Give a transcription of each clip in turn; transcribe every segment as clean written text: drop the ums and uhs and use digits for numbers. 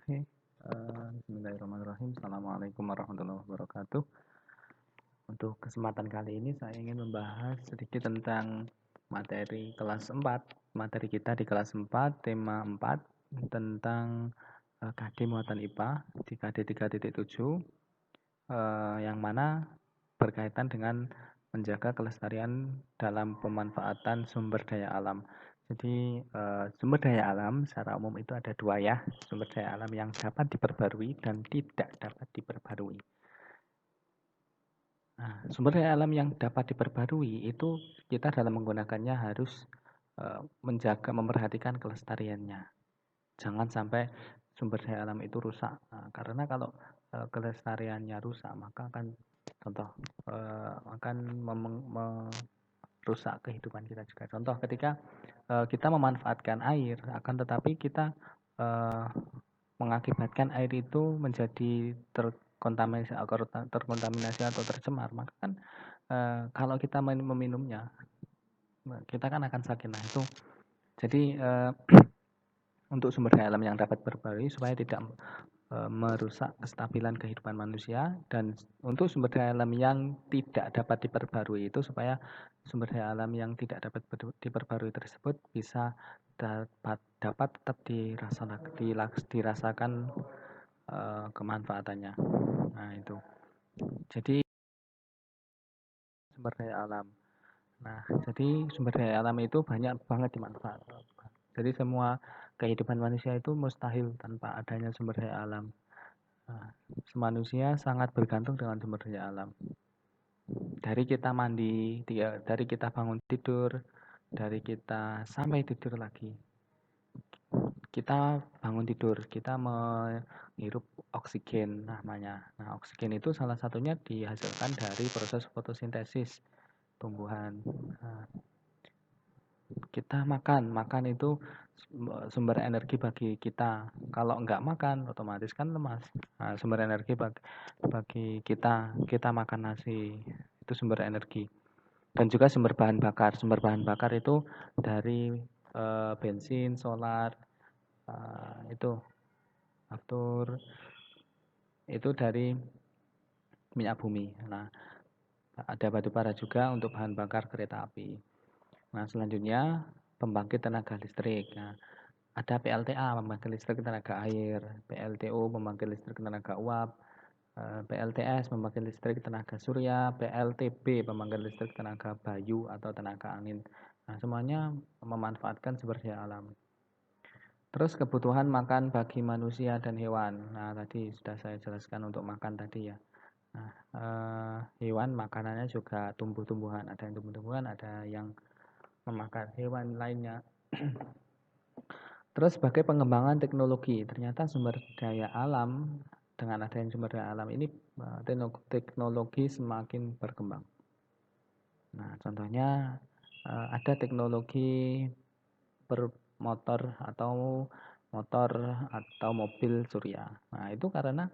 Oke, bismillahirrahmanirrahim. Assalamualaikum warahmatullahi wabarakatuh. Untuk kesempatan kali ini saya ingin membahas sedikit tentang materi kelas 4. Materi kita di kelas 4, tema 4 tentang KD muatan IPA di KD 3.7 yang mana berkaitan dengan menjaga kelestarian dalam pemanfaatan sumber daya alam. Jadi sumber daya alam secara umum itu ada dua ya, sumber daya alam yang dapat diperbarui dan tidak dapat diperbarui. Nah, sumber daya alam yang dapat diperbarui itu kita dalam menggunakannya harus menjaga, memperhatikan kelestariannya. Jangan sampai sumber daya alam itu rusak. Nah, karena kalau kelestariannya rusak, maka akan contoh akan merusak kehidupan kita juga. Contoh ketika kita memanfaatkan air, akan tetapi kita mengakibatkan air itu menjadi terkontaminasi atau tercemar, maka kan kalau kita meminumnya, kita kan akan sakit. Nah itu, jadi untuk sumber daya alam yang dapat berbarui supaya tidak merusak kestabilan kehidupan manusia, dan untuk sumber daya alam yang tidak dapat diperbarui itu supaya sumber daya alam yang tidak dapat diperbarui tersebut bisa dapat tetap dirasakan kemanfaatannya. Nah itu, jadi sumber daya alam. Nah jadi sumber daya alam itu banyak banget dimanfaatkan. Jadi semua kehidupan manusia itu mustahil tanpa adanya sumber daya alam. Nah, manusia sangat bergantung dengan sumber daya alam. Dari kita mandi, dari kita bangun tidur, dari kita sampai tidur lagi. Kita bangun tidur, kita menghirup oksigen namanya. Nah, oksigen itu salah satunya dihasilkan dari proses fotosintesis tumbuhan. Nah, kita makan itu sumber energi bagi kita. Kalau enggak makan, otomatis kan lemas. Nah, sumber energi bagi kita makan nasi, itu sumber energi. Dan juga sumber bahan bakar. Sumber bahan bakar itu dari bensin, solar, itu aftur, itu dari minyak bumi. Nah, ada batu bara juga untuk bahan bakar kereta api. Nah, selanjutnya pembangkit tenaga listrik. Nah, ada PLTA, pembangkit listrik tenaga air, PLTU, pembangkit listrik tenaga uap, PLTS, pembangkit listrik tenaga surya, PLTB, pembangkit listrik tenaga bayu atau tenaga angin. Nah, semuanya memanfaatkan sumber daya alam. Terus kebutuhan makan bagi manusia dan hewan. Nah, tadi sudah saya jelaskan untuk makan tadi ya. Nah, hewan makanannya juga tumbuh-tumbuhan. Ada yang tumbuh-tumbuhan, ada yang memakan hewan lainnya. Terus sebagai pengembangan teknologi, ternyata sumber daya alam, dengan adanya sumber daya alam ini teknologi semakin berkembang. Nah, contohnya ada teknologi bermotor atau mobil surya. Nah, itu karena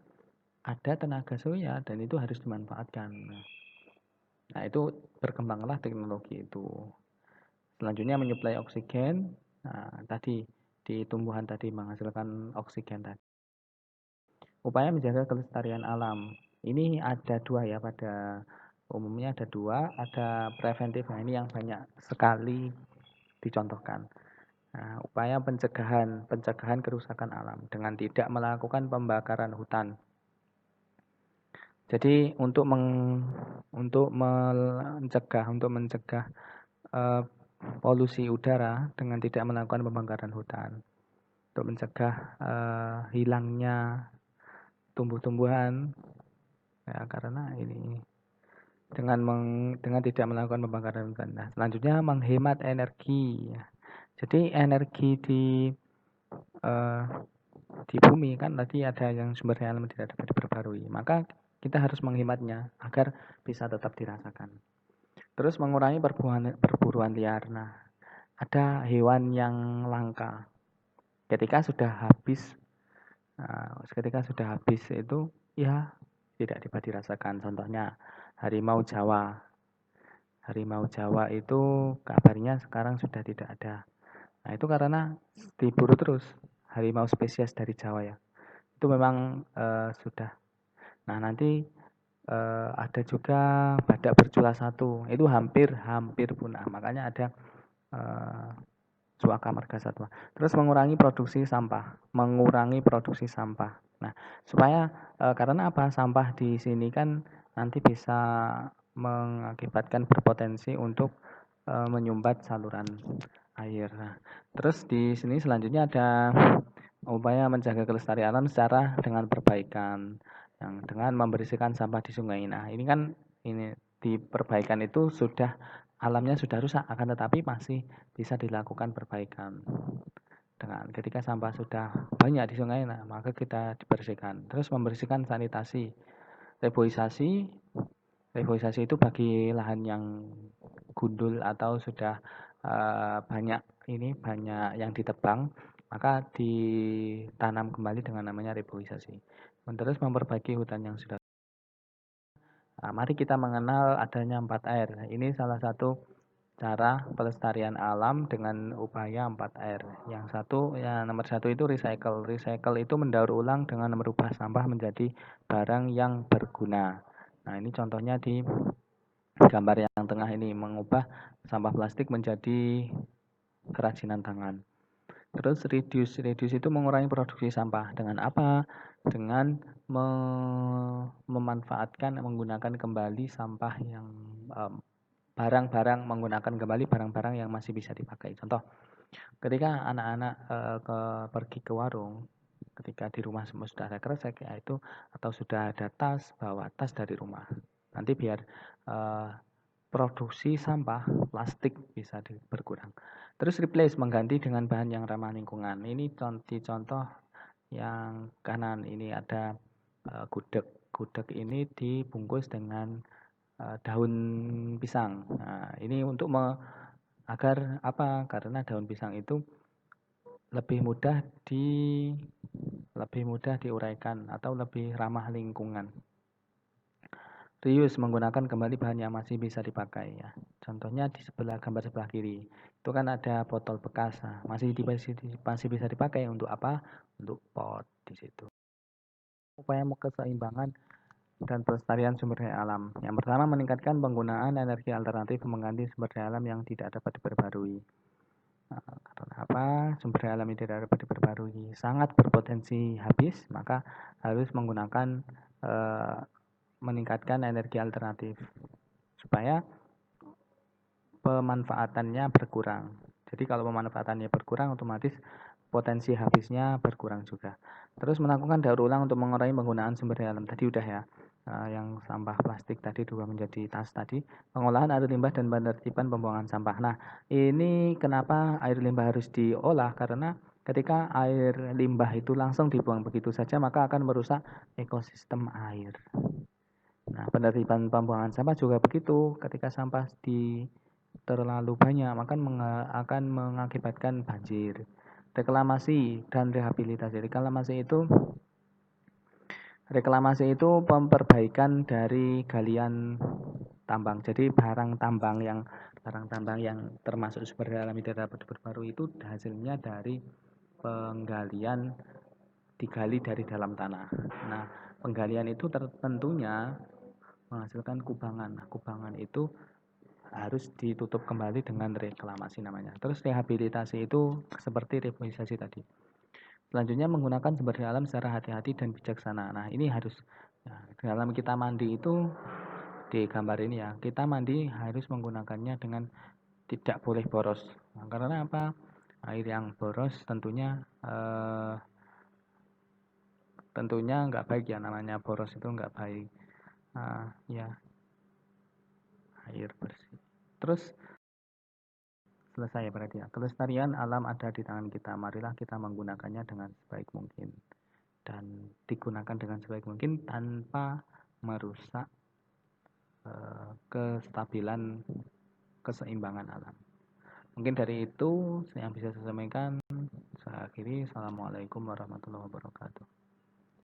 ada tenaga surya dan itu harus dimanfaatkan. Nah, itu berkembanglah teknologi itu. Selanjutnya menyuplai oksigen. Nah, tadi di tumbuhan tadi menghasilkan oksigen tadi. Upaya menjaga kelestarian alam. Ini ada dua ya, pada umumnya ada dua, ada preventif. Nah, ini yang banyak sekali dicontohkan. Nah, upaya pencegahan kerusakan alam dengan tidak melakukan pembakaran hutan. Jadi untuk mencegah polusi udara dengan tidak melakukan pembakaran hutan, untuk mencegah hilangnya tumbuh-tumbuhan, ya, karena ini dengan tidak melakukan pembakaran hutan. Nah, selanjutnya menghemat energi. Jadi energi di bumi kan tadi ada yang sumber daya alam tidak dapat diperbarui, maka kita harus menghematnya agar bisa tetap dirasakan. Terus mengurangi perburuan liar. Nah, ada hewan yang langka. Ketika sudah habis itu ya tidak dapat dirasakan. Contohnya harimau Jawa. Harimau Jawa itu kabarnya sekarang sudah tidak ada. Nah, itu karena diburu terus harimau spesies dari Jawa ya. itu memang sudah. Nah, nanti ada juga badak bercula satu, itu hampir punah. Makanya ada Suaka Marga Satwa. Terus mengurangi produksi sampah. Nah, supaya karena apa? Sampah di sini kan nanti bisa mengakibatkan berpotensi untuk menyumbat saluran air. Nah, terus di sini selanjutnya ada upaya menjaga kelestarian alam secara dengan perbaikan, yang dengan membersihkan sampah di sungai. Nah, ini kan di perbaikan itu sudah alamnya sudah rusak, akan tetapi masih bisa dilakukan perbaikan. Dengan ketika sampah sudah banyak di sungai, nah maka kita dibersihkan. Terus membersihkan sanitasi, reboisasi. Reboisasi itu bagi lahan yang gundul atau sudah banyak yang ditebang, maka ditanam kembali dengan namanya reboisasi. Terus memperbaiki hutan yang sudah. Nah, mari kita mengenal adanya 4R. Ini salah satu cara pelestarian alam dengan upaya 4R. Nomor satu itu recycle. Recycle itu mendaur ulang dengan merubah sampah menjadi barang yang berguna. Nah, ini contohnya di gambar yang tengah ini, mengubah sampah plastik menjadi kerajinan tangan. Terus reduce itu mengurangi produksi sampah. Dengan apa? Dengan memanfaatkan, menggunakan kembali sampah yang menggunakan kembali barang-barang yang masih bisa dipakai. Contoh, ketika anak-anak pergi ke warung, ketika di rumah semua sudah ada kresek, yaitu atau sudah ada tas, bawa tas dari rumah. Nanti biar produksi sampah plastik bisa berkurang. Terus replace, mengganti dengan bahan yang ramah lingkungan. Ini contoh yang kanan, ini ada gudeg. Gudeg ini dibungkus dengan daun pisang. Nah, ini untuk agar apa? Karena daun pisang itu lebih mudah diuraikan atau lebih ramah lingkungan. Reuse, menggunakan kembali bahan yang masih bisa dipakai ya. Contohnya di gambar sebelah kiri. Itu kan ada botol bekas, masih bisa dipakai untuk apa? Untuk pot di situ. Upaya keseimbangan dan pelestarian sumber daya alam. Yang pertama, meningkatkan penggunaan energi alternatif mengganti sumber daya alam yang tidak dapat diperbarui. Karena apa? Sumber daya alam yang tidak dapat diperbarui sangat berpotensi habis, maka harus menggunakan meningkatkan energi alternatif supaya pemanfaatannya berkurang. Jadi kalau pemanfaatannya berkurang, otomatis potensi habisnya berkurang juga. Terus melakukan daur ulang untuk mengurangi penggunaan sumber daya alam. Tadi udah ya, yang sampah plastik tadi juga menjadi tas tadi. Pengolahan air limbah dan penertiban pembuangan sampah. Nah, ini kenapa air limbah harus diolah? Karena ketika air limbah itu langsung dibuang begitu saja, maka akan merusak ekosistem air. Nah, penertiban pembuangan sampah juga begitu. Ketika sampah terlalu banyak, maka akan mengakibatkan banjir. Reklamasi dan rehabilitasi. Reklamasi itu perbaikan dari galian tambang. Jadi barang tambang yang termasuk sumber daya alam tidak dapat diperbarui itu hasilnya dari penggalian, digali dari dalam tanah. Nah, penggalian itu tentunya menghasilkan kubangan. Nah, kubangan itu harus ditutup kembali dengan reklamasi namanya. Terus rehabilitasi itu seperti reboisasi tadi. Selanjutnya menggunakan sumber daya alam secara hati-hati dan bijaksana. Nah, ini harus dalam kita mandi itu di gambar ini ya, kita mandi harus menggunakannya dengan tidak boleh boros. Nah, karena apa? Air yang boros tentunya nggak baik ya, namanya boros itu nggak baik. Ya, air bersih. Terus selesai berarti ya. Kelestarian alam ada di tangan kita. Marilah kita menggunakannya dengan sebaik mungkin dan digunakan dengan sebaik mungkin tanpa merusak kestabilan keseimbangan alam. Mungkin dari itu yang bisa saya sampaikan. Saya akhiri. Assalamualaikum warahmatullahi wabarakatuh.